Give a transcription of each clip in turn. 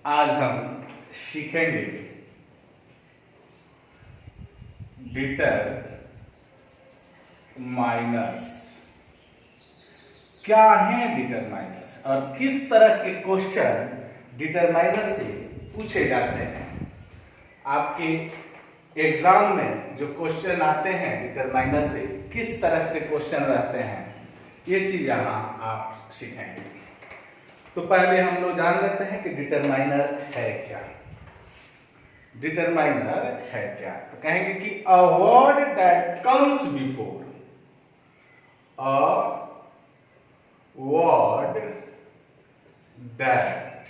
आज हम सीखेंगे डिटरमाइनर्स। क्या है डिटरमाइनर्स और किस तरह के क्वेश्चन डिटरमाइनर से पूछे जाते हैं। आपके एग्जाम में जो क्वेश्चन आते हैं डिटरमाइनर से किस तरह से क्वेश्चन रहते हैं, ये चीज यहां आप सीखेंगे। तो पहले हम लोग जान लेते हैं कि डिटरमाइनर है क्या। डिटरमाइनर है क्या, तो कहेंगे कि a word that comes before, a word that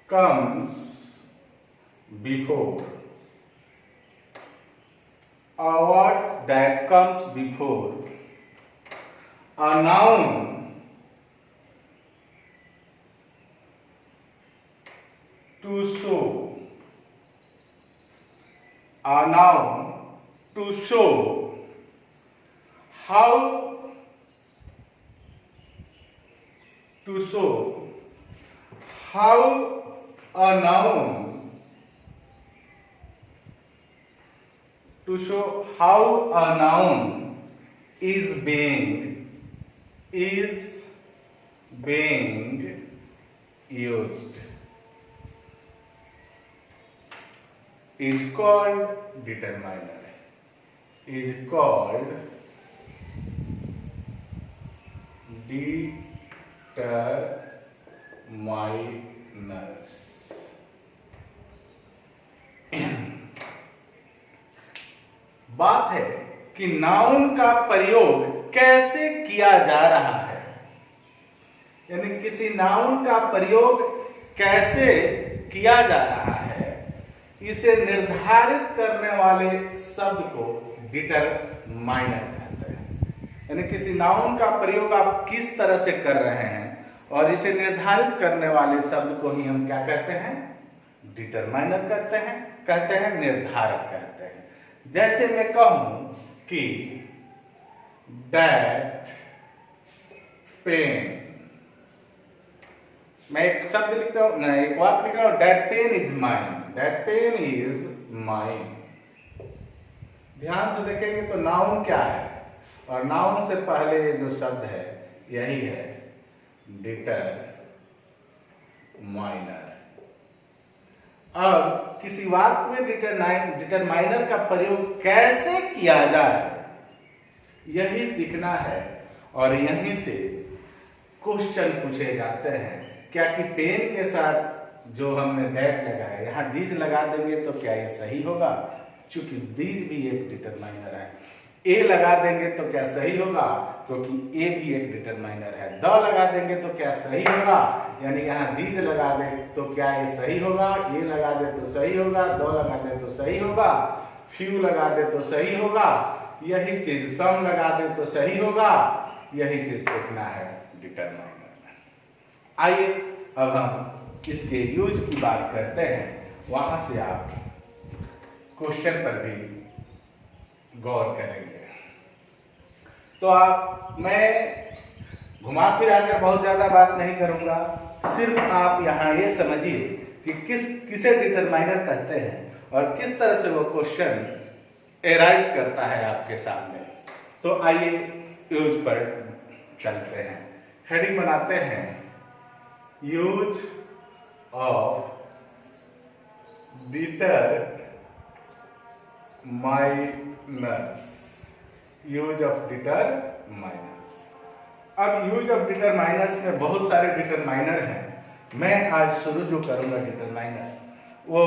comes before, a word that comes before a noun to show, a noun to show how, to show how a noun, to show how a noun is being used, is called determiner, is called determiners। बात है कि noun का प्रयोग कैसे किया जा रहा है, यानी किसी नाउन का प्रयोग कैसे किया जा रहा है, इसे निर्धारित करने वाले शब्द को डिटरमाइनर कहते हैं। यानी किसी नाउन का प्रयोग आप किस तरह से कर रहे हैं और इसे निर्धारित करने वाले शब्द को ही हम क्या कहते हैं, डिटरमाइनर कहते हैं, निर्धारक कहते हैं। जैसे मैं कहूं कि दैट पेन, मैं एक शब्द लिखता हूं ना, एक वाक्य लिख रहा हूं, that pain is mine, that pain is mine. ध्यान से देखेंगे तो नाउन क्या है, और नाउन से पहले जो शब्द है यही है डिटरमाइनर। अब किसी वाक्य में डिटरमाइनर का प्रयोग कैसे किया जाए, यही सीखना है और यहीं से क्वेश्चन पूछे जाते हैं। क्या कि पेन के साथ जो हमने दैट लगाया, यहां दीज लगा देंगे तो क्या ये सही होगा, चूंकि दीज भी एक डिटरमाइनर है। ए लगा देंगे तो क्या सही होगा, क्योंकि ए भी एक डिटरमाइनर है। द लगा देंगे तो क्या सही होगा, यानी यहाँ दीज लगा दे तो क्या ये सही होगा, ए लगा दे तो सही होगा, दो लगा दे तो सही होगा, फ्यू लगा दे तो सही होगा, यही चीज सम लगा दे तो सही होगा। यही चीज सीखना है डिटरमाइनर। आइए अब हम इसके यूज की बात करते हैं, वहां से आप क्वेश्चन पर भी गौर करेंगे। तो मैं घुमा फिरा कर बहुत ज्यादा बात नहीं करूंगा, सिर्फ आप यहां ये समझिए कि किसे डिटरमाइनर कहते हैं और किस तरह से वो क्वेश्चन एराइज करता है आपके सामने। तो आइए यूज पर चलते हैं। हेडिंग बनाते हैं use of determiners, use of determiners. अब यूज ऑफ डिटरमाइनर्स में बहुत सारे डिटरमाइनर हैं। मैं आज शुरू जो करूंगा डिटरमाइनर, वो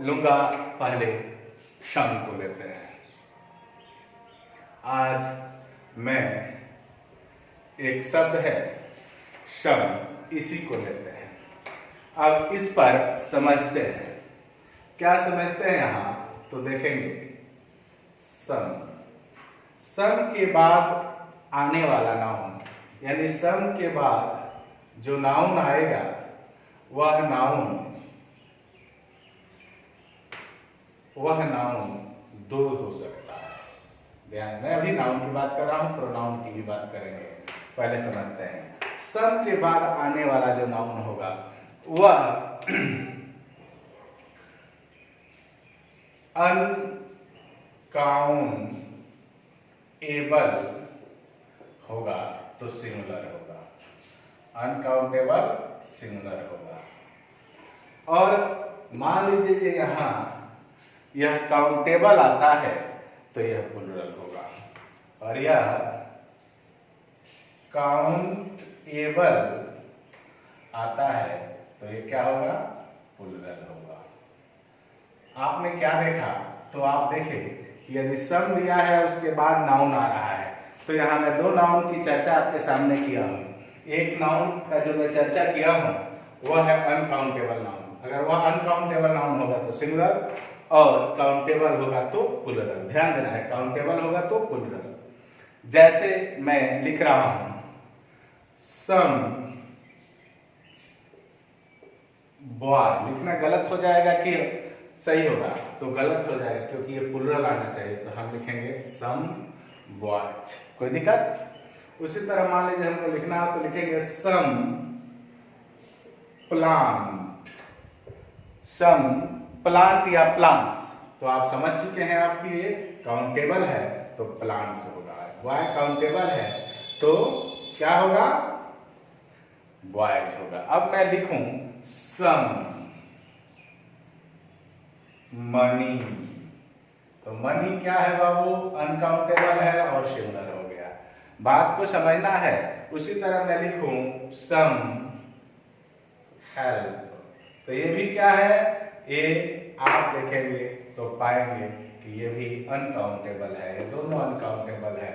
लूंगा पहले सम को लेते हैं। आज मैं एक शब्द है सम, इसी को लेते हैं। अब इस पर समझते हैं, क्या समझते हैं यहां, तो देखेंगे सम, सम के बाद आने वाला नाउन, यानी सम के बाद जो नाउन आएगा वह नाउन दो हो सकता है। ध्यान, मैं अभी नाउन की बात कर रहा हूं, प्रोनाउन की भी बात करेंगे। पहले समझते हैं, सम के बाद आने वाला जो नाउन होगा वह अनकाउंटेबल होगा तो सिंगुलर होगा, अनकाउंटेबल सिंगुलर होगा। और मान लीजिए यहां यह काउंटेबल आता है तो यह प्लुरल होगा, और यह काउंटेबल आता है तो ये क्या होगा, प्लुरल होगा। आपने क्या देखा, तो आप देखें कि यदि सम दिया है उसके बाद नाउन आ रहा है, तो यहाँ मैं दो नाउन की चर्चा आपके सामने किया हूँ। एक नाउन का जो मैं चर्चा किया हूँ वह है अनकाउंटेबल नाउन। अगर वह अनकाउंटेबल नाउन होगा तो सिंगुलर, और काउंटेबल होगा तो प्लुरल। ध्यान देना है, काउंटेबल होगा तो प्लुरल। जैसे मैं लिख रहा हूं सम बॉय, लिखना गलत हो जाएगा कि सही होगा, तो गलत हो जाएगा क्योंकि ये प्लुरल आना चाहिए, तो हम लिखेंगे सम बॉयज। कोई दिक्कत? उसी तरह मान लीजिए हमको लिखना हो तो लिखेंगे सम प्लांट, सम प्लांट या प्लांट्स। तो आप समझ चुके हैं आपकी ये काउंटेबल है तो प्लांट्स होगा, बॉय काउंटेबल है तो क्या होगा, बॉयज होगा। अब मैं लिखूं सम मनी, तो मनी क्या है बाबू, अनकाउंटेबल है और सिंगुलर हो गया। बात को समझना है। उसी तरह मैं लिखूं सम हेल्प, तो ये भी क्या है, ये आप देखेंगे तो पाएंगे कि ये भी अनकाउंटेबल है, ये दोनों अनकाउंटेबल है।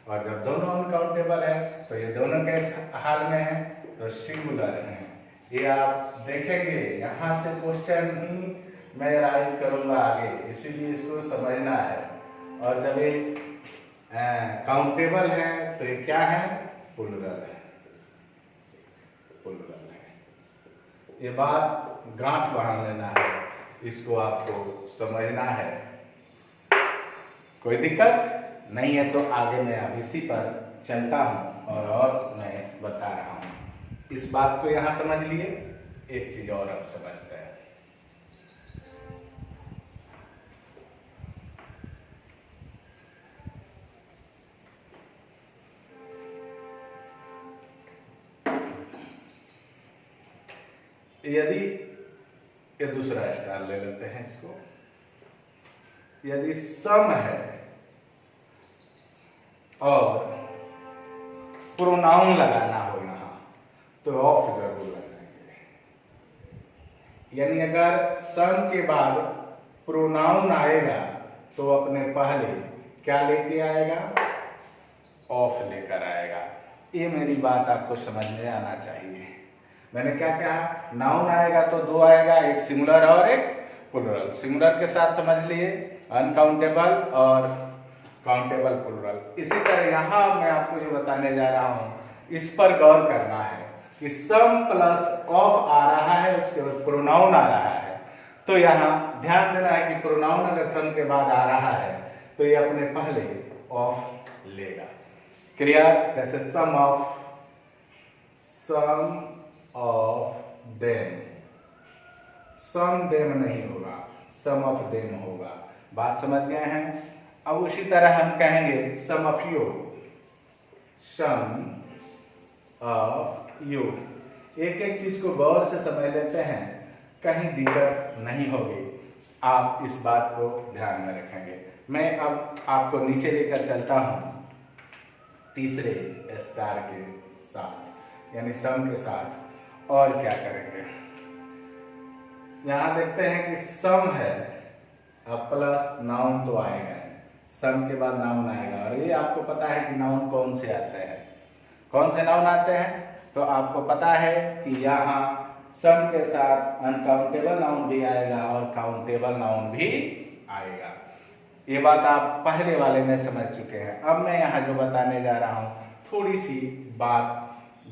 और जब दोनों अनकाउंटेबल है तो ये दोनों के हाल में है तो सिंगुलर है। ये आप देखेंगे, यहाँ से क्वेश्चन ही मैं राइज करूंगा आगे, इसीलिए इसको समझना है। और जब ये काउंटेबल है तो ये क्या है, प्लुरल है, प्लुरल है। ये बात गांठ बांध लेना है, इसको आपको समझना है। कोई दिक्कत नहीं है तो आगे मैं अब इसी पर चलता हूं और मैं बता रहा हूं। इस बात को यहां समझ लिए, एक चीज और अब समझते हैं। यदि ये दूसरा स्टार ले लेते हैं इसको, यदि सम है और प्रोनाउन लगाना हो यहां तो ऑफ जरूर लगाएंगे। यानी अगर सम के बाद प्रोनाउन आएगा तो अपने पहले क्या लेके आएगा, ऑफ लेकर आएगा। ये मेरी बात आपको समझ में आना चाहिए। मैंने क्या कहा, नाउन आएगा तो दो आएगा, एक सिंगुलर और एक प्लुरल। सिंगुलर के साथ समझ लिए अनकाउंटेबल और काउंटेबल प्लुरल। इसी तरह यहां मैं आपको जो बताने जा रहा हूं इस पर गौर करना है कि सम प्लस ऑफ आ रहा है, उसके बाद प्रोनाउन आ रहा है, तो यहाँ ध्यान देना है कि प्रोनाउन अगर सम के बाद आ रहा है तो ये अपने पहले ऑफ लेगा। क्लियर? जैसे सम ऑफ देम, सम देम नहीं होगा, सम ऑफ देम होगा। बात समझ गए हैं? अब उसी तरह हम कहेंगे some of you, some of you. एक एक चीज को गौर से समझ लेते हैं, कहीं दिक्कत नहीं होगी। आप इस बात को ध्यान में रखेंगे। मैं अब आपको नीचे लेकर चलता हूं तीसरे स्टार के साथ, यानी सम के साथ। और क्या करेंगे, यहां देखते हैं कि सम है, अब प्लस नाउन तो आएगा, सम के बाद नाउन आएगा। और ये आपको पता है कि नाउन कौन से आते हैं, कौन से नाउन आते हैं, तो आपको पता है कि यहाँ सम के साथ अनकाउंटेबल नाउन भी आएगा और काउंटेबल नाउन भी आएगा। ये बात आप पहले वाले में समझ चुके हैं। अब मैं यहाँ जो बताने जा रहा हूँ, थोड़ी सी बात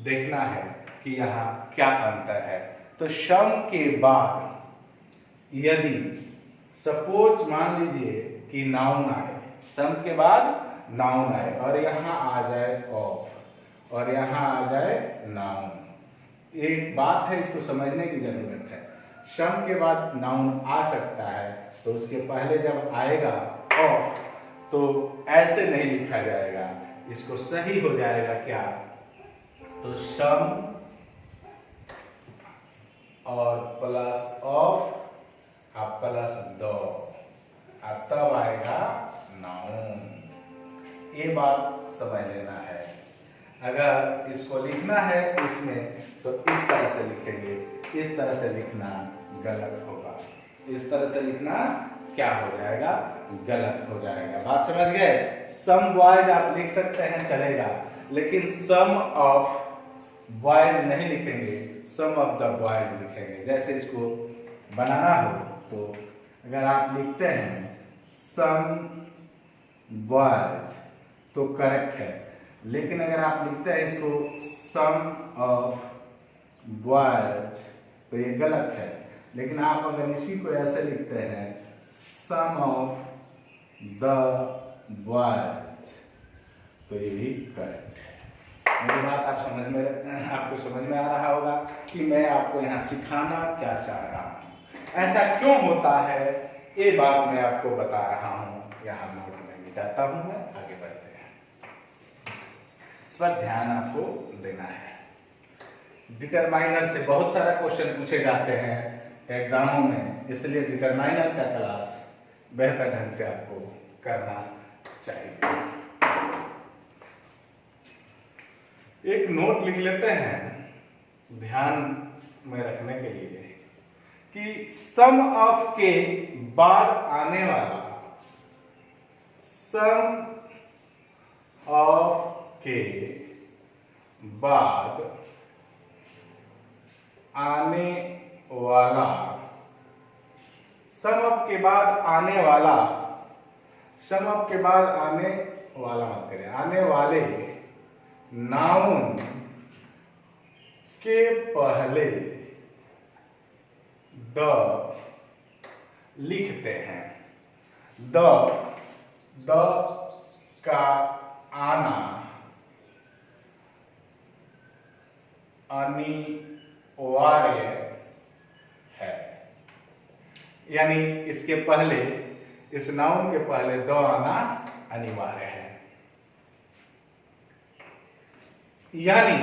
देखना है कि यहाँ क्या अंतर है। तो सम के बाद यदि सपोज मान लीजिए कि नाउन आए, सम के बाद नाउन आए और यहाँ आ जाए ऑफ और यहाँ आ जाए नाउन, एक बात है, इसको समझने की जरूरत है। सम के बाद नाउन आ सकता है तो उसके पहले जब आएगा ऑफ तो ऐसे नहीं लिखा जाएगा, इसको सही हो जाएगा क्या, तो सम और प्लस ऑफ और प्लस द और तब आएगा नाउन। ये बात समझ लेना है। अगर इसको लिखना है इसमें तो इस तरह से लिखेंगे, इस तरह से लिखना गलत होगा, इस तरह से लिखना क्या हो जाएगा, गलत हो जाएगा। बात समझ गए। सम बॉयज आप लिख सकते हैं चलेगा, लेकिन सम ऑफ बॉयज नहीं लिखेंगे, सम ऑफ द बॉयज लिखेंगे। जैसे इसको बनाना हो तो अगर आप लिखते हैं सम बॉयज तो करेक्ट है, लेकिन अगर आप लिखते हैं इसको सम ऑफ बॉयज तो ये गलत है। लेकिन आप अगर इसी को ऐसे लिखते हैं सम ऑफ द बॉयज तो ये भी करेक्ट है। मेरी बात आपको समझ में आ रहा होगा कि मैं आपको यहाँ सिखाना क्या चाह रहा हूँ, ऐसा क्यों होता है, ये बात मैं आपको बता रहा हूँ। यहाँ नोट में मिटाता हूँ, मैं आगे बढ़ते हैं, इस पर ध्यान आपको देना है। डिटरमाइनर से बहुत सारा क्वेश्चन पूछे जाते हैं एग्जामों में, इसलिए डिटरमाइनर का क्लास बेहतर ढंग से आपको करना चाहिए। एक नोट लिख लेते हैं ध्यान में रखने के लिए कि सम ऑफ के बाद आने वाला, सम ऑफ के बाद आने वाला, सम ऑफ के बाद आने वाला, सम ऑफ के बाद आने वाला मत करें, आने वाले नाउन के पहले द लिखते हैं। द का आना अनिवार्य है, यानी इसके पहले, इस नाउन के पहले द आना अनिवार्य है। यानी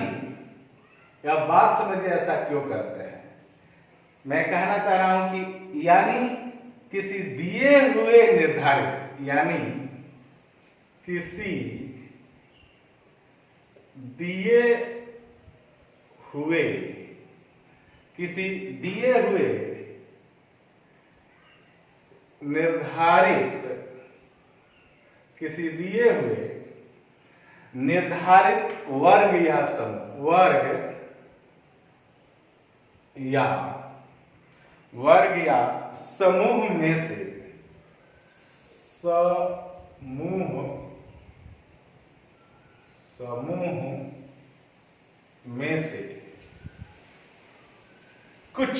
यह बात समझिए ऐसा क्यों करते हैं। मैं कहना चाह रहा हूं कि यानी किसी दिए हुए निर्धारित, यानी किसी दिए हुए, किसी दिए हुए निर्धारित, किसी दिए हुए निर्धारित वर्ग या समूह, वर्ग या समूह में से, समूह में से कुछ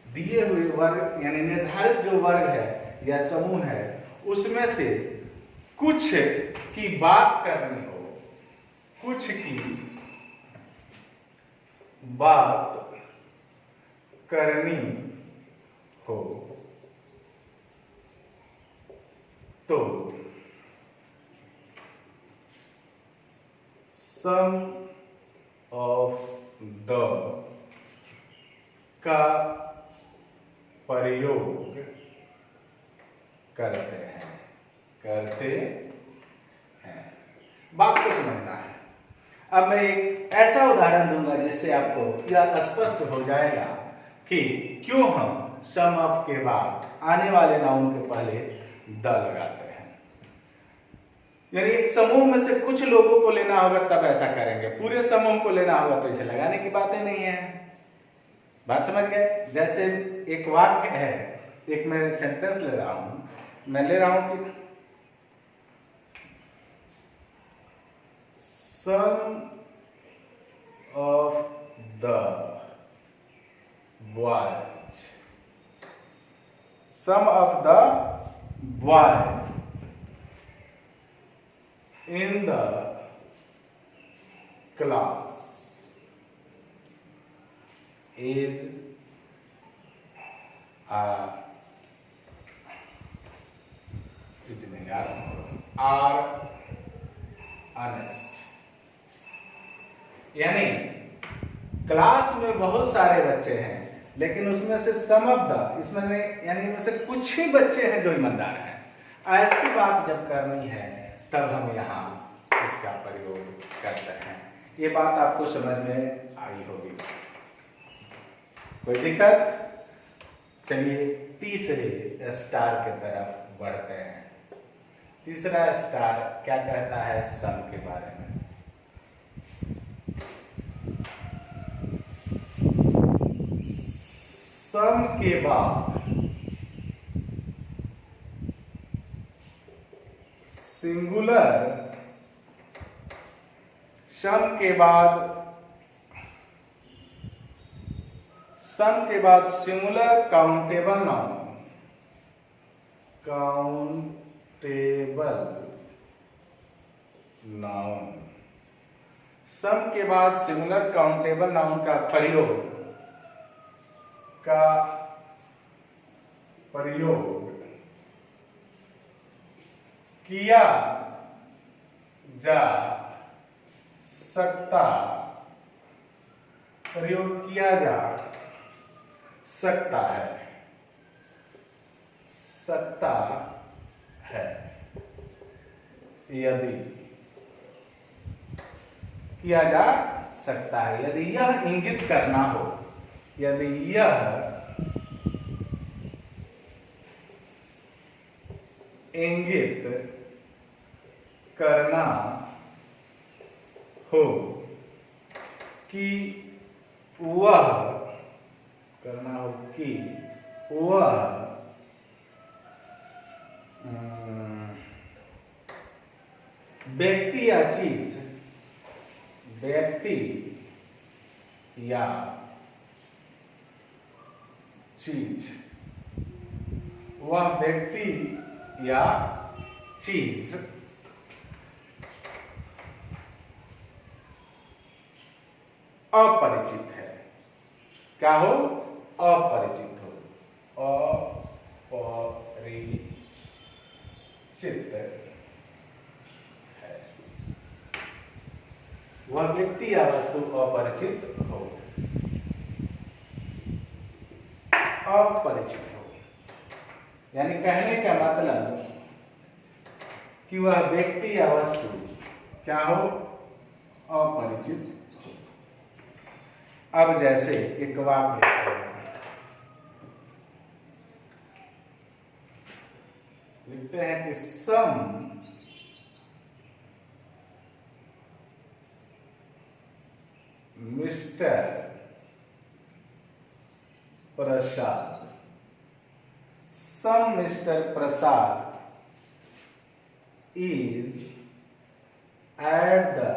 दिए हुए वर्ग, यानी निर्धारित जो वर्ग है या समूह है उसमें से कुछ की बात करनी हो, कुछ की बात करनी हो तो सम ऑफ द का प्रयोग करते हैं। बात को समझना है। अब मैं एक ऐसा उदाहरण दूंगा जिससे आपको यह स्पष्ट हो जाएगा कि क्यों हम सम ऑफ के बाद आने वाले नाउन के पहले द लगाते हैं। यानी एक समूह में से कुछ लोगों को लेना होगा तब ऐसा करेंगे, पूरे समूह को लेना होगा तो इसे लगाने की बातें नहीं है। बात समझ गए। जैसे एक वाक्य है, एक मैं सेंटेंस ले रहा हूं, मैं ले रहा हूं कि some of the boys, some of the boys in the class is are honest। यानी क्लास में बहुत सारे बच्चे हैं, लेकिन उसमें से सम ऑफ द, इसमें यानी उनमें से कुछ ही बच्चे हैं जो ईमानदार हैं। ऐसी बात जब करनी है तब हम यहाँ इसका प्रयोग करते हैं। ये बात आपको समझ में आई होगी, कोई दिक्कत? चलिए तीसरे स्टार की तरफ बढ़ते हैं। तीसरा स्टार क्या कहता है सम के बारे में? सम के बाद सिंगुलर, सम के बाद सिंगुलर काउंटेबल नाउन, सम के बाद सिंगुलर काउंटेबल नाउन का प्रयोग किया जा सकता है यदि किया जा सकता है, यदि यह इंगित करना हो, यदि यह इंगित करना हो कि वह व्यक्ति या चीज वह व्यक्ति या चीज अपरिचित है। क्या हो? अपरिचित हो, अपरिचित है। वह व्यक्ति या वस्तु अपरिचित हो, अपरिचित हो, यानी कहने का मतलब कि वह व्यक्ति या वस्तु क्या हो? अपरिचित हो। अब जैसे एक वाक्य लिखते हैं कि some Mr Prasad, some Mr Prasad is at the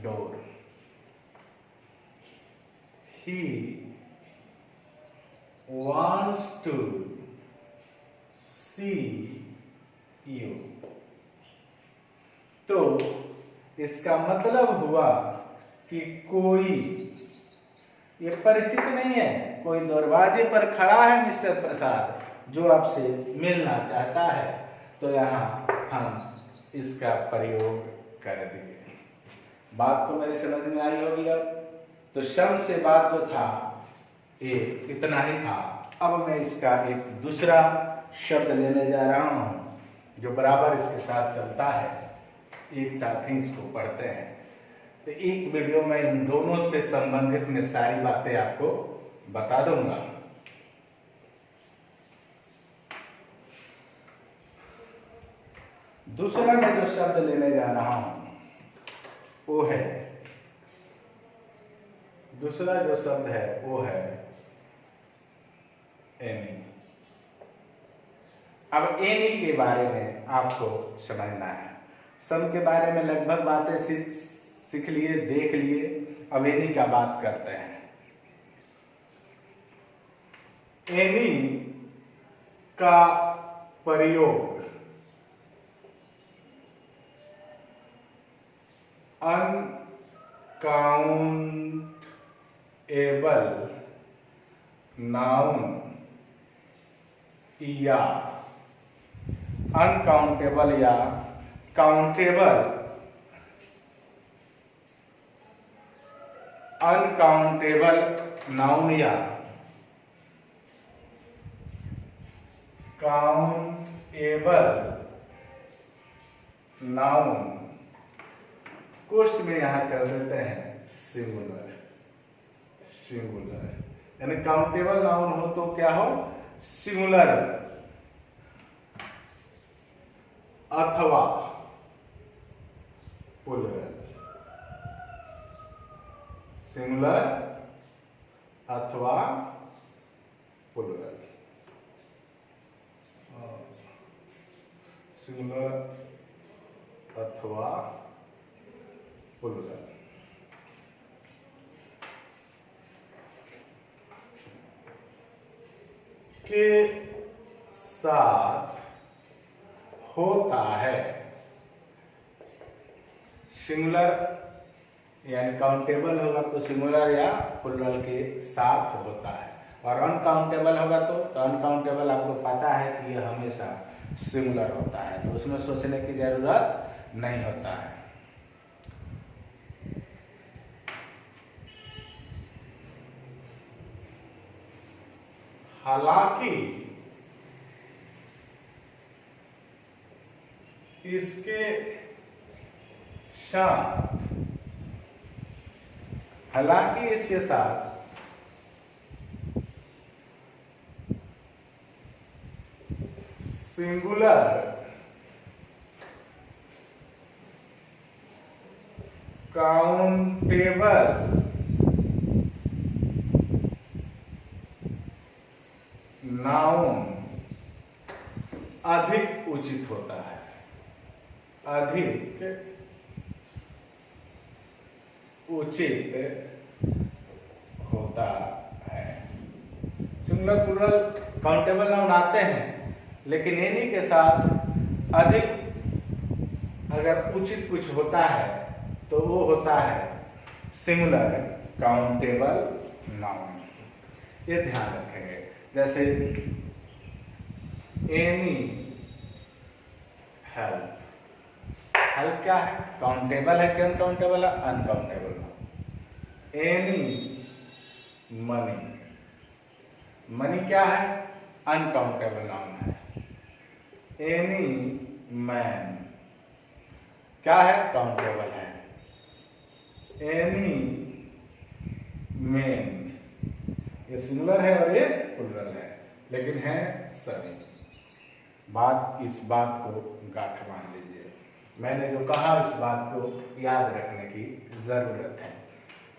door, he wants to see you। तो इसका मतलब हुआ कि कोई, ये परिचित नहीं है, कोई दरवाजे पर खड़ा है मिस्टर प्रसाद जो आपसे मिलना चाहता है, तो यहाँ हम इसका प्रयोग कर दिए। बात तो मेरी समझ में आई होगी। अब तो सम से बात जो था ये इतना ही था। अब मैं इसका एक दूसरा शब्द लेने जा रहा हूँ जो बराबर इसके साथ चलता है, एक साथ ही इसको पढ़ते हैं। तो एक वीडियो में इन दोनों से संबंधित मैं सारी बातें आपको बता दूंगा। दूसरा मैं जो शब्द लेने जा रहा हूं वो है, दूसरा जो शब्द है वो है एनी। अब एनी के बारे में आपको समझना है। सम के बारे में लगभग बातें सीख लिए, देख लिए। अब एनी का बात करते हैं। एनी का प्रयोग अनकाउंटेबल नाउन या अनकाउंटेबल या काउंटेबल अनकाउंटेबल नाउन या काउंटेबल नाउन कोष्ठ में यहां कर देते हैं सिंगुलर। सिंगुलर यानी काउंटेबल नाउन हो तो क्या हो, सिंगुलर अथवा प्लूरल। सिंगुलर अथवा प्लूरल। सिंगुलर अथवा प्लूरल। के साथ होता है। सिंगुलर यानी काउंटेबल होगा तो सिंगुलर या प्लूरल के साथ होता है, और अनकाउंटेबल होगा तो अनकाउंटेबल आपको पता है कि यह हमेशा सिंगुलर होता है, तो उसमें सोचने की जरूरत नहीं होता है। हालांकि इसके साथ सिंगुलर काउंटेबल नाउन अधिक उचित होता है। अधिक उचित होता है। सिंगुलर प्लूरल काउंटेबल नाउन आते हैं, लेकिन इन्हीं के साथ अधिक अगर उचित कुछ होता है तो वो होता है सिंगुलर काउंटेबल नाउन। ये ध्यान रखेंगे। जैसे एनी हेल्प। हेल्प क्या है, काउंटेबल है कि अनकाउंटेबल है, अनकाउंटेबल। Any money. मनी क्या है, अनकाउंटेबल नाउन है। एनी मैन क्या है, काउंटेबल है। एनी मेन ये सिंगुलर है और ये प्लूरल है, लेकिन है सभी। इस बात को गांठ बांध लीजिए। मैंने जो कहा इस बात को याद रखने की जरूरत है।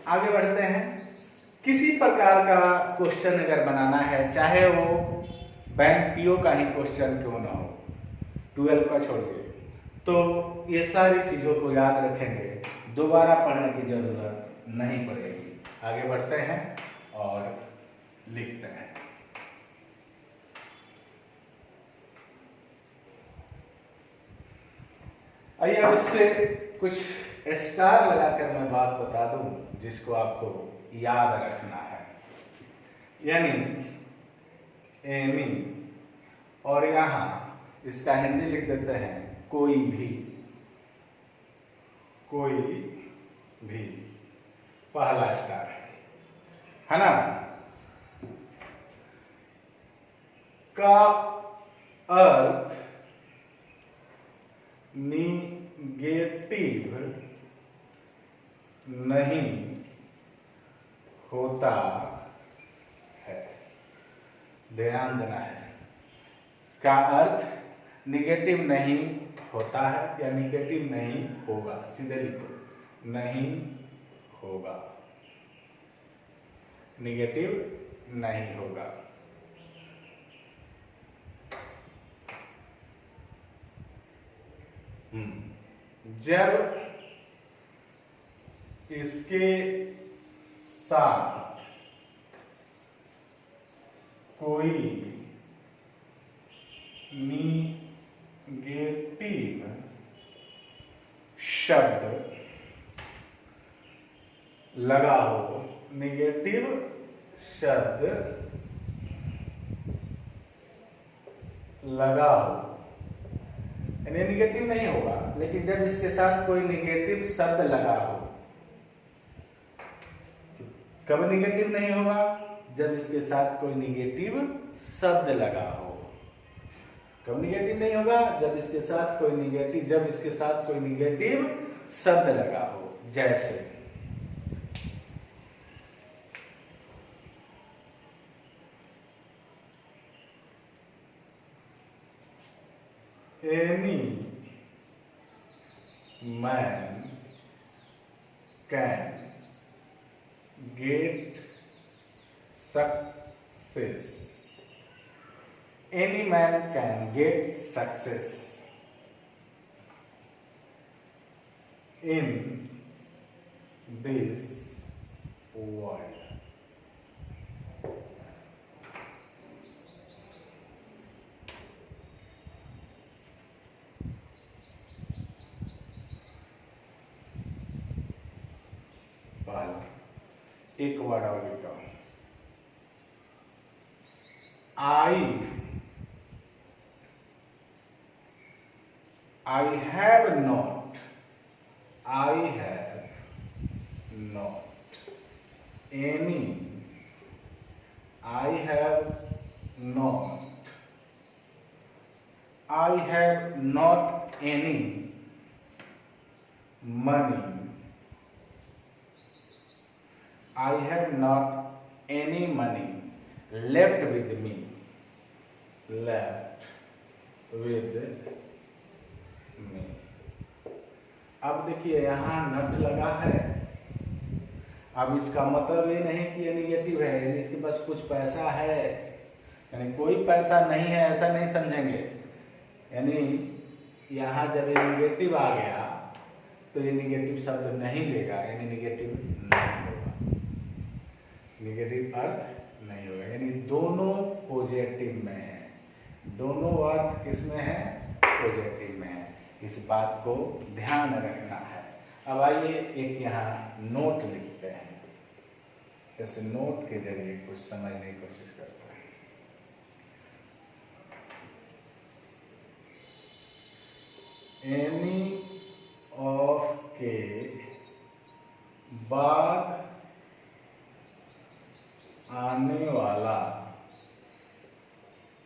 आगे बढ़ते हैं। किसी प्रकार का क्वेश्चन अगर बनाना है, चाहे वो बैंक पीओ का ही क्वेश्चन क्यों ना हो, 12 का छोड़िए, तो ये सारी चीजों को याद रखेंगे, दोबारा पढ़ने की जरूरत नहीं पड़ेगी। आगे बढ़ते हैं और लिखते हैं। आइए अब इससे कुछ स्टार लगाकर मैं बात बता दूं जिसको आपको याद रखना है। यानी एनी, और यहां इसका हिंदी लिख देते हैं कोई भी। कोई भी पहला स्टार है ना। का अर्थ निगेटिव नहीं होता है। ध्यान देना है, इसका अर्थ निगेटिव नहीं होता है या निगेटिव नहीं होगा। सीधे लिखो, नहीं होगा, निगेटिव नहीं होगा। जब इसके साथ कोई निगेटिव शब्द लगा हो, निगेटिव शब्द लगा हो, यानी निगेटिव नहीं होगा, लेकिन जब इसके साथ कोई निगेटिव शब्द लगा हो। कब निगेटिव नहीं होगा? जब इसके साथ कोई निगेटिव शब्द लगा हो। कब निगेटिव नहीं होगा? जब इसके साथ कोई निगेटिव शब्द लगा हो। जैसे any man can get success. Any man can get success in this world. एक वर्ड और लिखता हूं, I have not any money. I have not any money left with me. अब देखिए यहाँ नट लगा है। अब इसका मतलब ये नहीं कि ये निगेटिव है, यानी इसके पास कुछ पैसा है, यानी कोई पैसा नहीं है ऐसा नहीं समझेंगे। यानी यहाँ जब ये निगेटिव आ गया तो ये निगेटिव शब्द नहीं लेगा, यानी निगेटिव नहीं होगा, निगेटिव अर्थ नहीं होगा, यानी दोनों पॉजिटिव में है। दोनों अर्थ किसमें है? पॉजिटिव में है। इस बात को ध्यान रखना है। अब आइए एक यहाँ नोट लिखते हैं, जैसे नोट के जरिए कुछ समझने की कोशिश करते हैं। एनी ऑफ के बाद आने वाला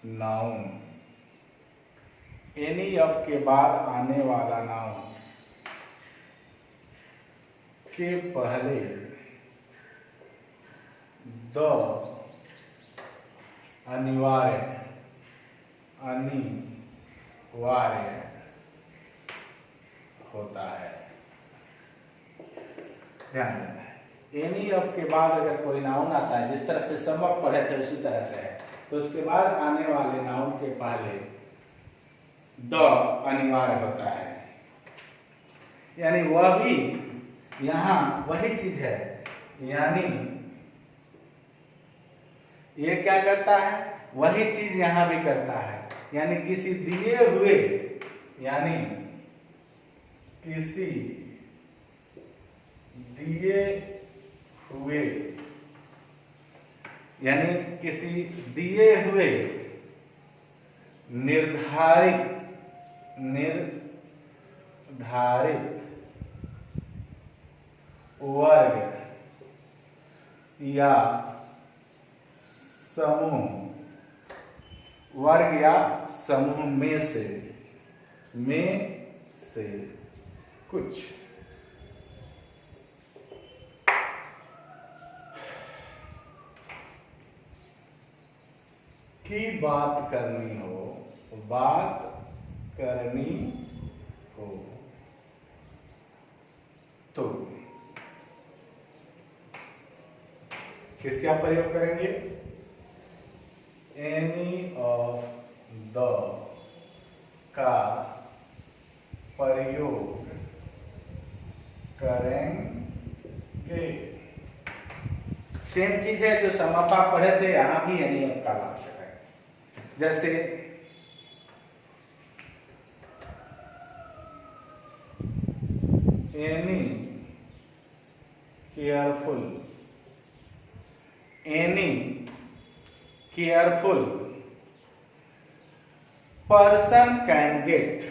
नाउन, एनी ऑफ के बाद आने वाला नाउन के पहले द अनिवार्य होता है। ध्यान देना है, एनी ऑफ के बाद अगर कोई नाउन आता है, जिस तरह से सबक पढ़े थे उसी तरह से है, तो उसके बाद आने वाले नाउन के पहले द अनिवार्य होता है। यानी वह भी यहाँ वही चीज है, यानी ये क्या करता है? वही चीज यहां भी करता है। यानी किसी दिए हुए, यानी किसी दिए हुए, यानी किसी दिए हुए निर्धारित वर्ग या समूह, वर्ग या समूह में से कुछ की बात करनी हो तो किसका प्रयोग करेंगे? एनी ऑफ द का प्रयोग करेंगे। सेम चीज है जो समापा पढ़े थे, यहां भी एनी ऑफ का आवश्यक है। जैसे एनी के careful, any careful person can get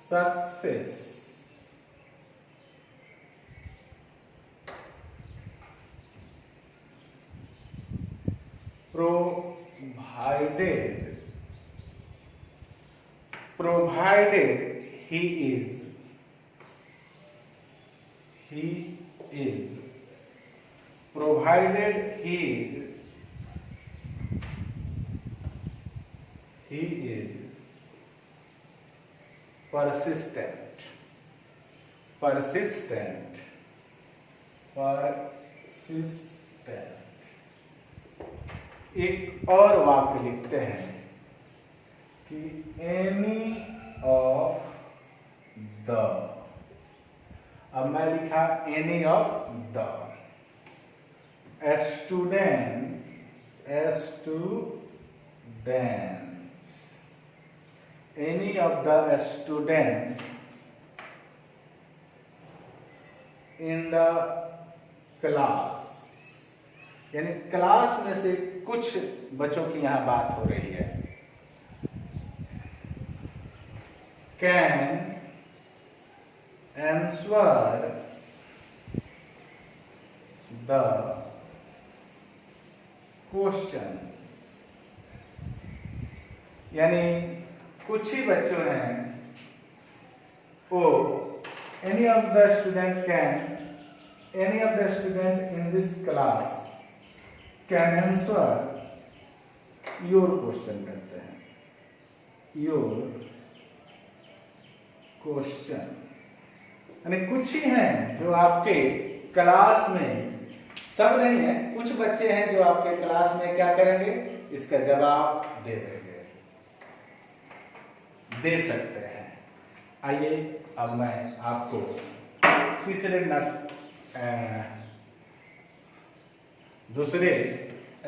success provided he is provided he is persistent एक और वाक्य लिखते हैं कि any of the, अब मैं लिखा any of the students, any of the students in the class, यानी क्लास में से कुछ बच्चों की यहां बात हो रही है, can answer the question, यानी कुछ ही बच्चों हैं वो any of the student in this class can answer your question करते हैं, your question, यानी कुछ ही हैं जो आपके क्लास में, सब नहीं है, कुछ बच्चे हैं जो आपके क्लास में क्या करेंगे, इसका जवाब दे सकते हैं। आइए अब मैं आपको दूसरे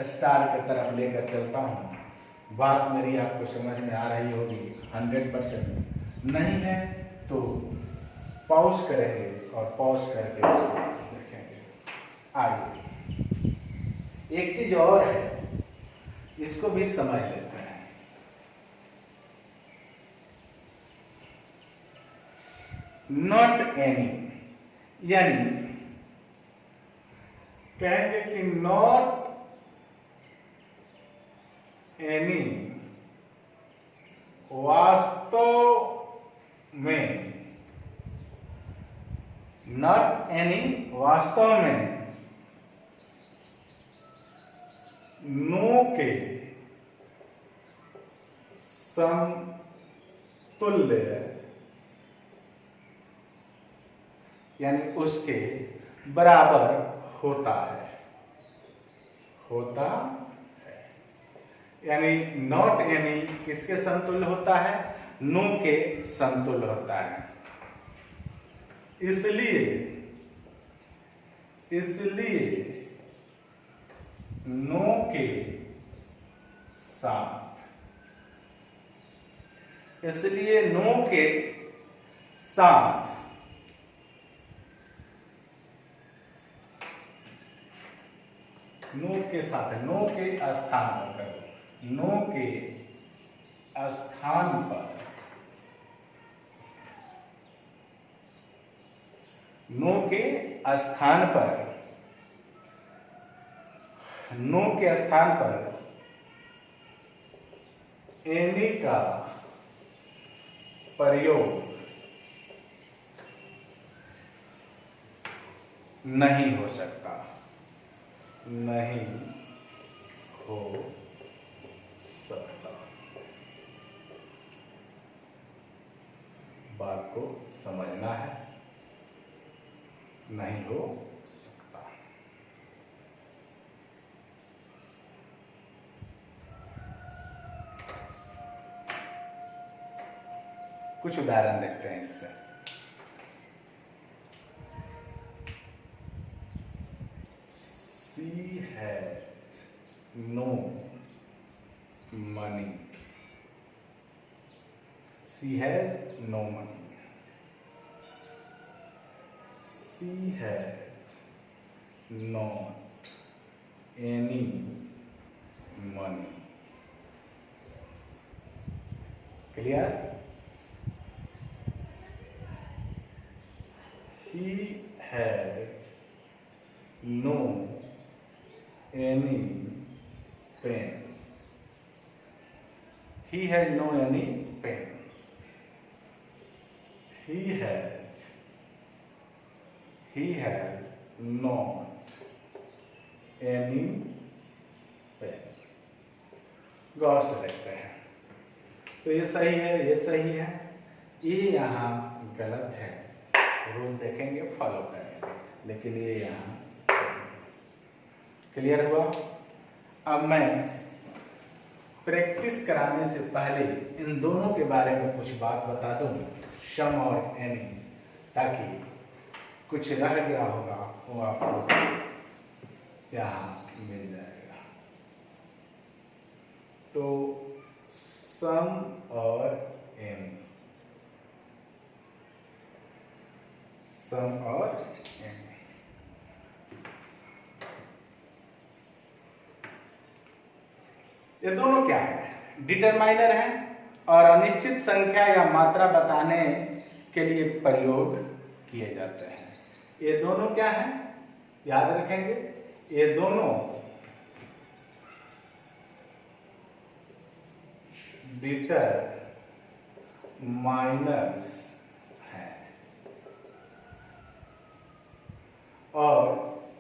स्टार की तरफ लेकर चलता हूं। बात मेरी आपको समझ में आ रही होगी 100%, नहीं है तो पॉज करेंगे और पॉज करके इसको देखेंगे। आइए एक चीज और है, इसको भी समझ लेते हैं। नॉट एनी, यानी कहेंगे कि नॉट एनी वास्तव में, नॉट एनी वास्तव में नो के समतुल्य, यानी उसके बराबर होता है, यानी नॉट एनी किसके समतुल्य होता है, नो के समतुल्य होता है। इसलिए नो के साथ, इसलिए नो के साथ नो के साथ, नो के स्थान पर, नो के स्थान पर, नो के स्थान पर, नो के स्थान पर एनी का प्रयोग नहीं हो सकता, नहीं हो सकता। बात को समझना है, नहीं हो सकता। कुछ उदाहरण देखते हैं इससे। She has no money. She has no money. She has not any money. Clear? He has no any pen. He has no any pen. He has not any pen. गौर से देखते हैं तो ये सही है, ये सही है, ये यहाँ गलत है। रूल देखेंगे, फॉलो करेंगे, लेकिन ये यहाँ क्लियर हुआ। अब मैं प्रैक्टिस कराने से पहले इन दोनों के बारे में कुछ बात बता दूं, सम और एनी, ताकि कुछ रह गया होगा वो आपको यहाँ मिल जाएगा। तो सम और एनी, सम और एनी, ये दोनों क्या है? डिटरमाइनर है और अनिश्चित संख्या या मात्रा बताने के लिए प्रयोग किए जाते हैं। ये दोनों क्या है? याद रखेंगे, ये दोनों डिटरमाइनर्स हैं और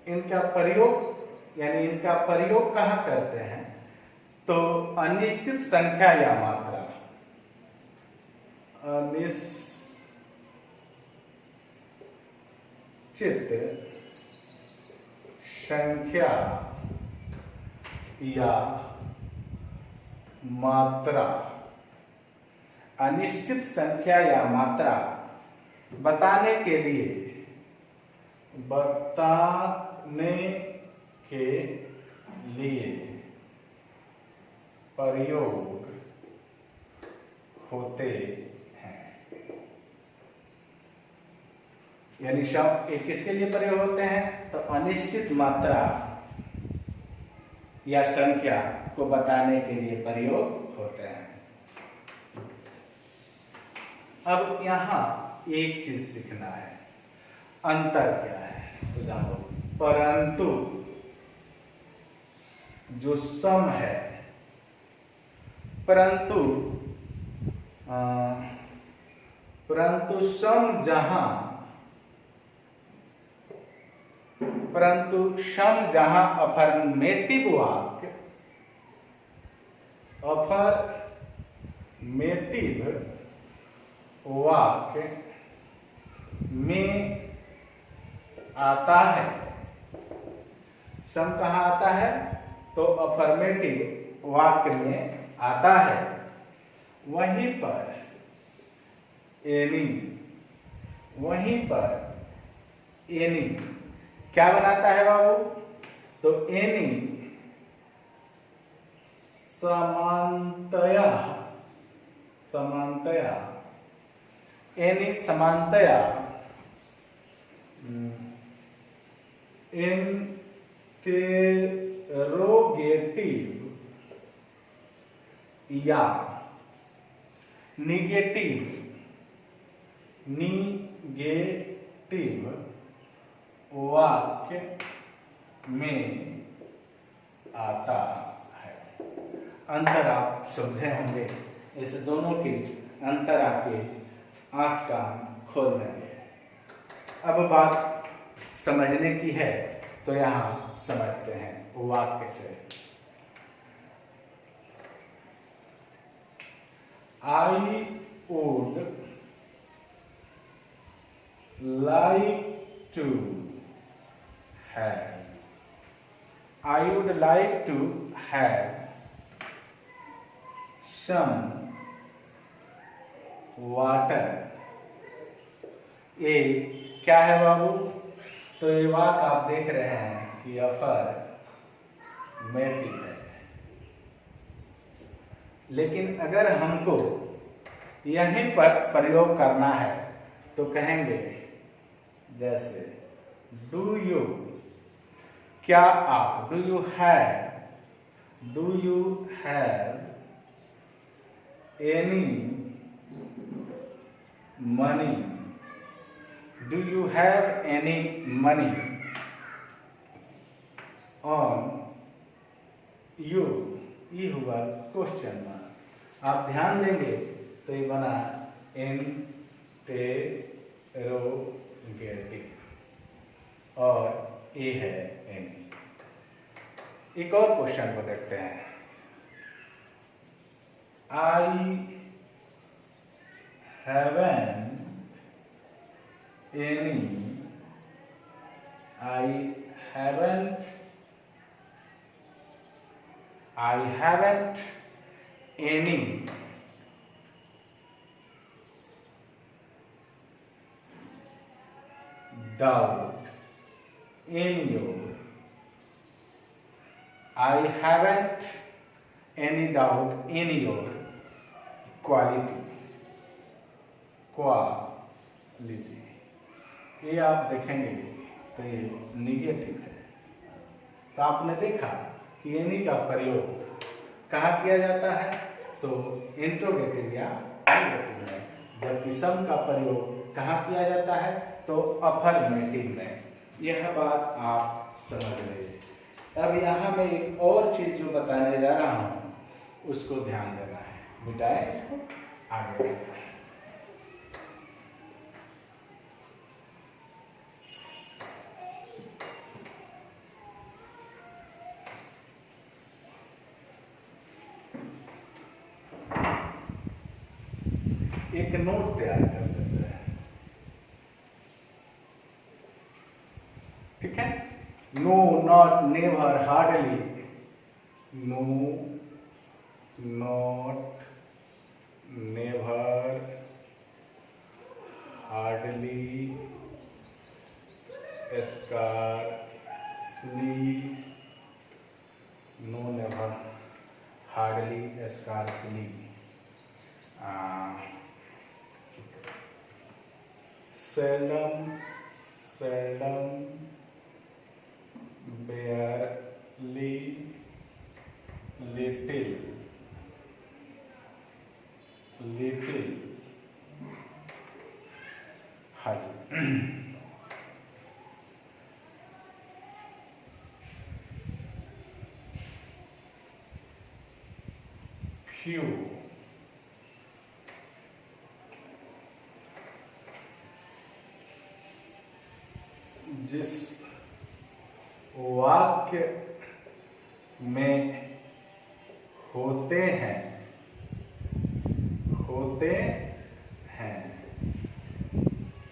इनका प्रयोग यानी इनका प्रयोग कहाँ करते हैं? तो अनिश्चित संख्या या मात्रा, अनिश्चित संख्या या मात्रा, अनिश्चित संख्या या मात्रा बताने के लिए प्रयोग होते हैं। यानी शब्द किसके लिए प्रयोग होते हैं? तो अनिश्चित मात्रा या संख्या को बताने के लिए प्रयोग होते हैं। अब यहां एक चीज सीखना है, अंतर क्या है? तो जानो, परंतु जो सम है, परंतु सम जहां अफर्मेटिव वाक्य में आता है। सम कहाँ आता है? तो अफर्मेटिव वाक्य में आता है। वहीं पर एनी क्या बनाता है बाबू? तो एनी समानतया इंटेरोगेटिव या निगेटिव वाक्य में आता है। अंतर आप समझे होंगे, इस दोनों के अंतर आपके आंख कान खोल देंगे। अब बात समझने की है तो यहां समझते हैं वाक्य से। I would like to have some water। ये क्या है बाबू? तो ये वाक्य आप देख रहे हैं कि अफर्मेटिव है, लेकिन अगर हमको यहीं पर प्रयोग करना है तो कहेंगे जैसे डू यू, क्या आप, do you have any money, do you have any money on you, ये हुआ क्वेश्चन मार्क। आप ध्यान देंगे तो ये बना इंटेरोगेटिव और ये है एनी। एक और क्वेश्चन को देखते हैं। I haven't any doubt in your, I haven't any doubt in your quality. ये आप देखेंगे तो ये निगेटिव है। तो आपने देखा कि एनी का प्रयोग कहाँ किया जाता है, तो इंट्रोगेटिव या नेगेटिव में, जबकि सम का प्रयोग कहाँ किया जाता है, तो अफर्मेटिव में। यह बात आप समझ लीजिए। अब यहाँ मैं एक और चीज जो बताने जा रहा हूँ उसको ध्यान देना है। मिटाए इसको, आगे बढ़ते हैं। एक नोट तैयार कर लेते हैं, ठीक है। No, not, never, hardly, no, not, never, hardly, scarcely, no, never, hardly, scarcely, seldom, barely, little, हाँ जी। few, जिस वाक्य में होते हैं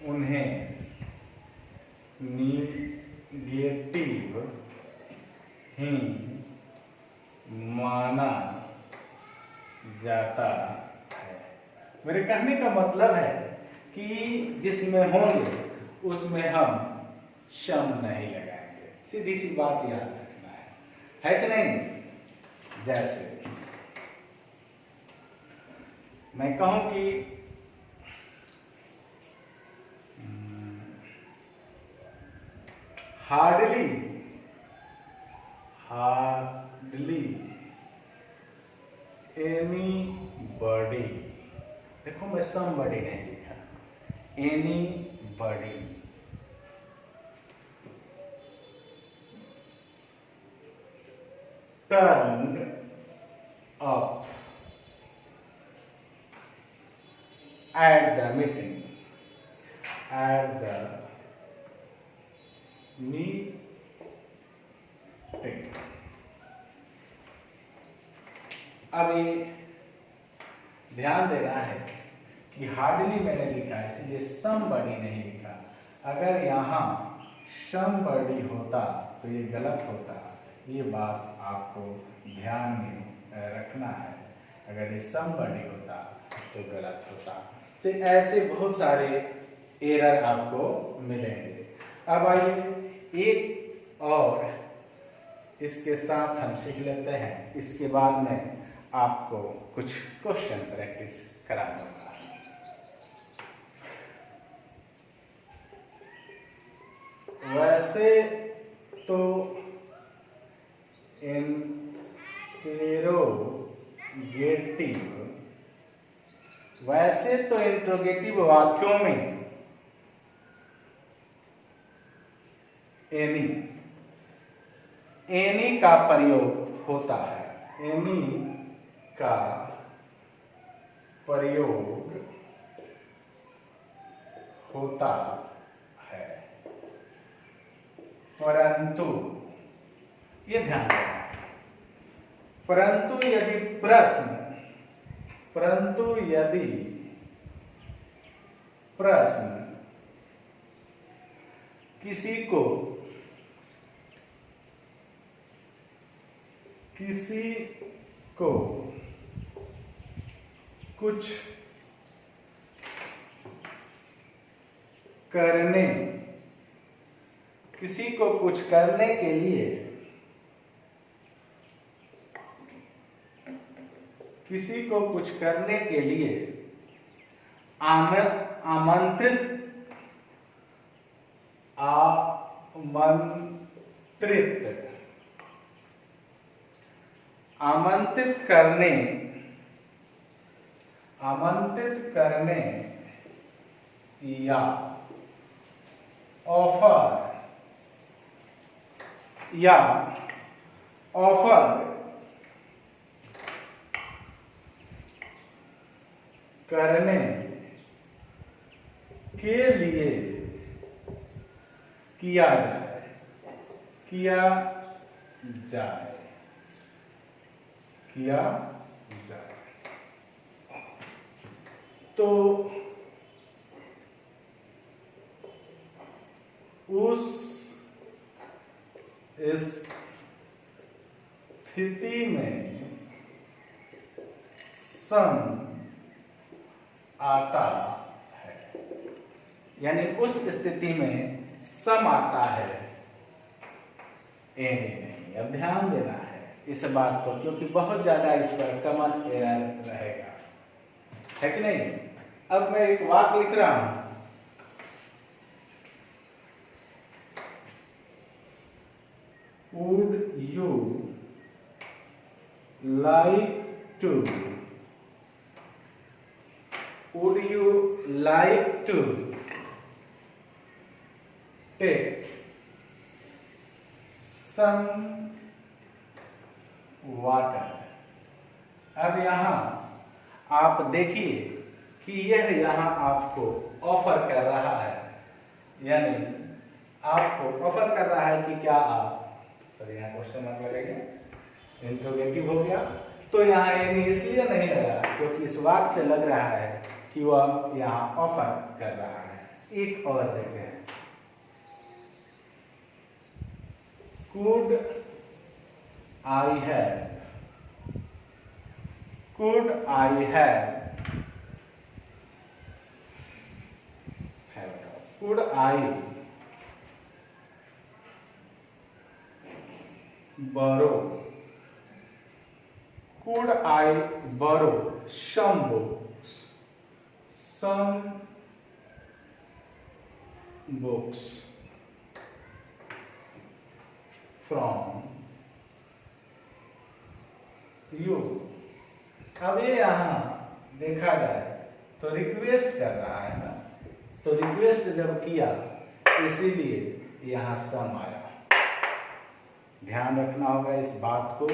उन्हें निगेटिव ही माना जाता है। मेरे कहने का मतलब है कि जिसमें होंगे उसमें हम शम नहीं लगाएंगे। सीधी सी बात याद रखना है कि नहीं। जैसे मैं कहूं कि हार्डली एनी बॉडी, देखो मैं समबडी नहीं लिखा, any body, turned up at the meeting, अब ये ध्यान देना है कि हार्डली मैंने लिखा है इसलिए समबडी नहीं लिखा। अगर यहाँ समबडी होता तो ये गलत होता। ये बात आपको ध्यान में रखना है। अगर ये समबडी होता तो गलत होता। तो ऐसे बहुत सारे एरर आपको मिलेंगे। अब आइए एक और इसके साथ हम सीख लेते हैं। इसके बाद में आपको कुछ क्वेश्चन प्रैक्टिस करा दूंगा। वैसे तो इंट्रोगेटिव वाक्यों में एनी का प्रयोग होता है। एनी का प्रयोग होता है, परंतु ये ध्यान रखना, परंतु यदि प्रश्न किसी को कुछ करने के लिए आमंत्रित करने या ऑफर करने के लिए किया जाए तो उस स्थिति में सम आता है, यानी उस स्थिति में सम आता है, एनी नहीं। अब ध्यान देना है इस बात को, क्योंकि बहुत ज्यादा इस पर कॉमन एरर रहेगा, है कि नहीं। अब मैं एक वाक्य लिख रहा हूं, Would you like to take some water? अब यहां आप देखिए कि यह यहां आपको ऑफर कर रहा है, यानी आपको ऑफर कर रहा है कि क्या आप, सॉरी यहाँ क्वेश्चन मार्क लगेगा, इंट्रोगेटिव हो गया, तो यहाँ एनी इसलिए नहीं लगा क्योंकि इस वाक्य से लग रहा है कि वह यहाँ ऑफर कर रहा है। एक और देखते हैं, could I borrow some books from you? अब ये यहां देखा जाए तो रिक्वेस्ट कर रहा है ना, तो रिक्वेस्ट जब किया इसीलिए यहां सम आया। ध्यान रखना होगा इस बात को,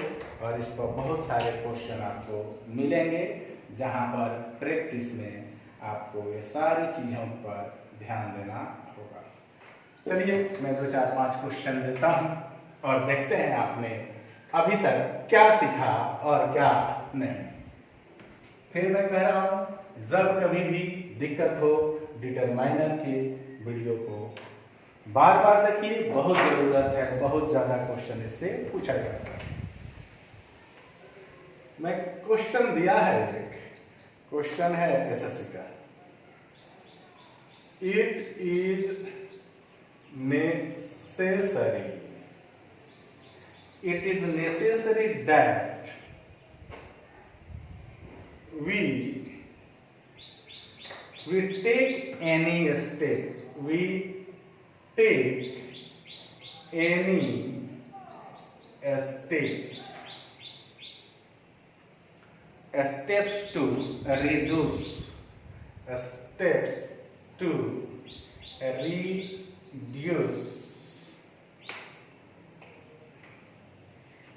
और इस पर बहुत सारे क्वेश्चन आपको मिलेंगे जहां पर प्रैक्टिस में आपको ये सारी चीजों पर ध्यान देना होगा। चलिए मैं 2-4-5 क्वेश्चन देता हूं और देखते हैं आपने अभी तक क्या सीखा और क्या नहीं। फिर मैं कह रहा हूं, जब कभी भी दिक्कत हो डिटरमाइनर के वीडियो को बार बार देखिए, बहुत जरूरत है, बहुत ज्यादा क्वेश्चन इससे पूछा जाता है। मैं क्वेश्चन दिया है, क्वेश्चन है एसएससी का, it is necessary that we take any step, we take any steps to reduce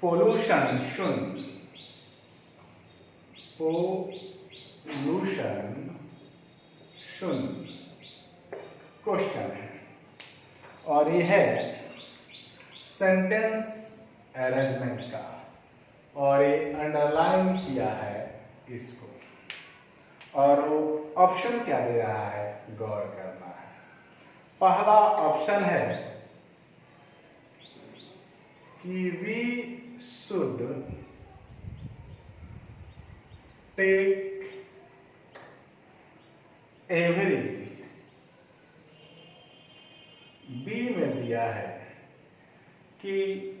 pollution question है और ये है सेंटेंस अरेंजमेंट का और ये अंडरलाइन किया है इसको और वो ऑप्शन क्या दे रहा है गौर करना है। पहला ऑप्शन है कि we should take every, B में दिया है कि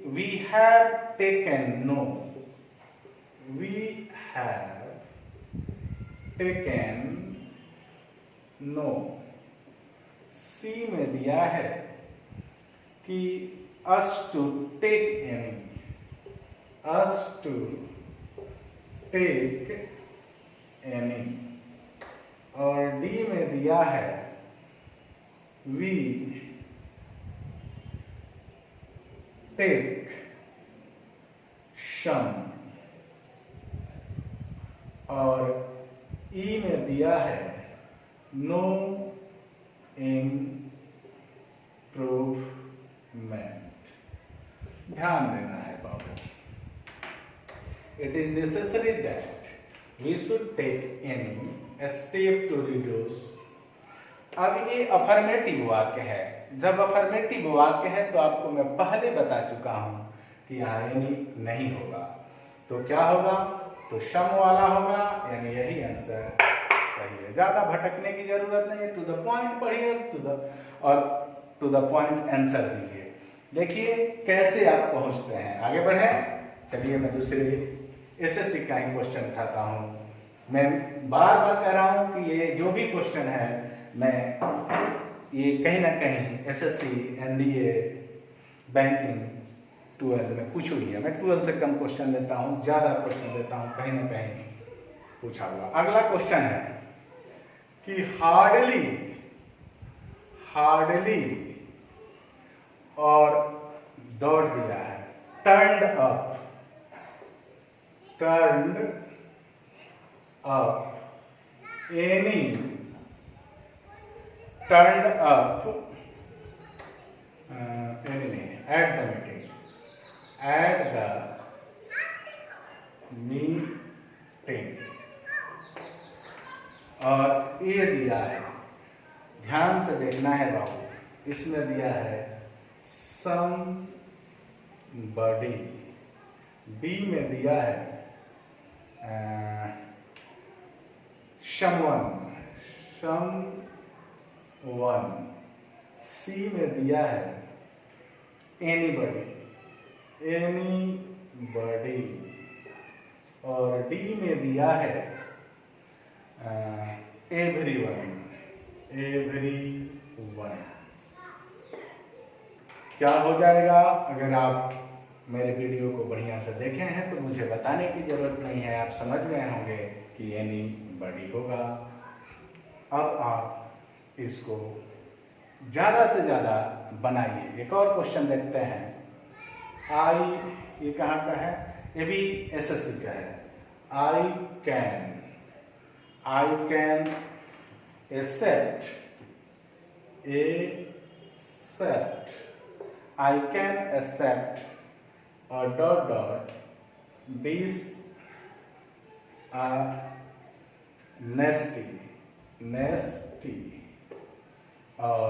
we have taken, no, we have taken no. C में दिया है कि us to take any, us to take any। और डी में दिया है we take some और ई में दिया है no improvement। ध्यान देना है बाबू, it is necessary that we should take any step to reduce। अब ये अफर्मेटिव वाक्य है। जब अफर्मेटिव वाक्य है तो आपको मैं पहले बता चुका हूं कि यहाँ एनी नहीं होगा, तो क्या होगा, तो सम वाला होगा, यानी यही आंसर सही है। ज्यादा भटकने की जरूरत नहीं है, टू द पॉइंट पढ़िए और टू द पॉइंट आंसर दीजिए। देखिए कैसे आप पहुंचते हैं। आगे बढ़े, चलिए मैं दूसरे एसएससी का ही क्वेश्चन उठाता हूं। मैं बार बार कह रहा हूं कि ये जो भी क्वेश्चन है मैं ये कहीं ना कहीं एसएससी, एनडीए, बैंकिंग 12 में पूछ लिया। मैं 12 से कम क्वेश्चन लेता हूं, ज्यादा क्वेश्चन लेता हूं, कहीं ना कहीं पूछा हुआ। अगला क्वेश्चन है कि हार्डली और दौड़ दिया है, turned up any, turned up at the meeting। और ये दिया है, ध्यान से देखना है बाबू, इसमें दिया है somebody, बी में दिया है someone, सी में दिया है anybody और डी में दिया है everyone। क्या हो जाएगा? अगर आप मेरे वीडियो को बढ़िया से देखे हैं तो मुझे बताने की जरूरत नहीं है, आप समझ गए होंगे कि anybody होगा। अब आप इसको ज्यादा से ज्यादा बनाइए। एक और क्वेश्चन देखते हैं। आई, ये कहाँ का है? ये भी एसएससी का है। आई कैन एक्सेप्ट और डॉट दिस नेस्टी और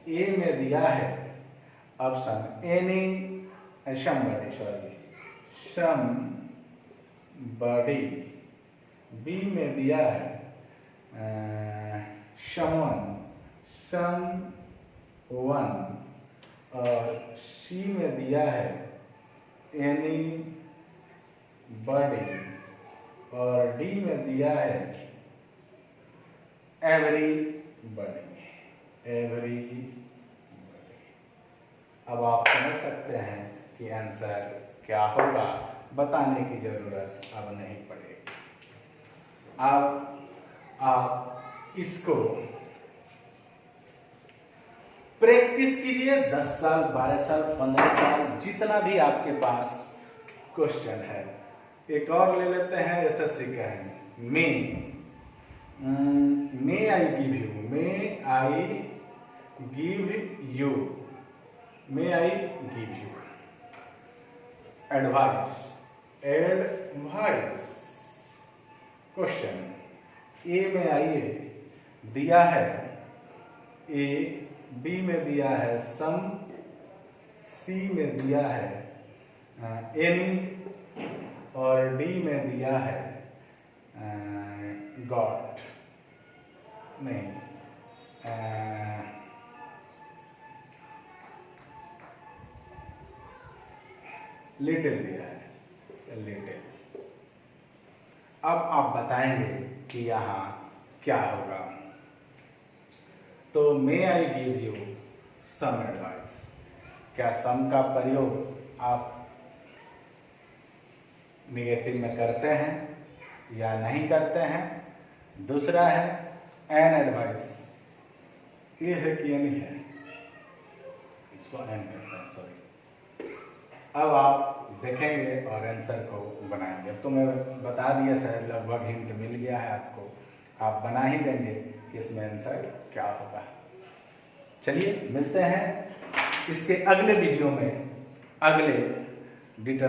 ए में दिया है ऑप्शन समबडी, बी में दिया है समवन और सी में दिया है एनीबडी और डी में दिया है एवरीबडी। अब आप समझ सकते हैं कि आंसर क्या होगा, बताने की जरूरत अब नहीं पड़ेगी। अब आप इसको प्रैक्टिस कीजिए, 10 साल 12 साल 15 साल जितना भी आपके पास क्वेश्चन है। एक और ले लेते हैं, एसएससी का है, may I give you, may I give you, may I give you advice, advice. Question A में आइए, दिया है ए, बी में दिया है सम, सी में दिया है एनी और डी में दिया है गॉट, नहीं लिटिल दिया है, लिटिल। अब आप बताएंगे कि यहाँ क्या होगा। तो may I give you some advice, क्या सम का प्रयोग आप निगेटिव में करते हैं या नहीं करते हैं? दूसरा है एन एडवाइस, ये है कि नहीं है, इसको एन करते हैं, सॉरी। अब आप देखेंगे और आंसर को बनाएंगे। अब तो मैं बता दिया, शायद लगभग हिंट मिल गया है आपको, आप बना ही देंगे कि इसमें आंसर क्या होगा। चलिए मिलते हैं इसके अगले वीडियो में, अगले डिटर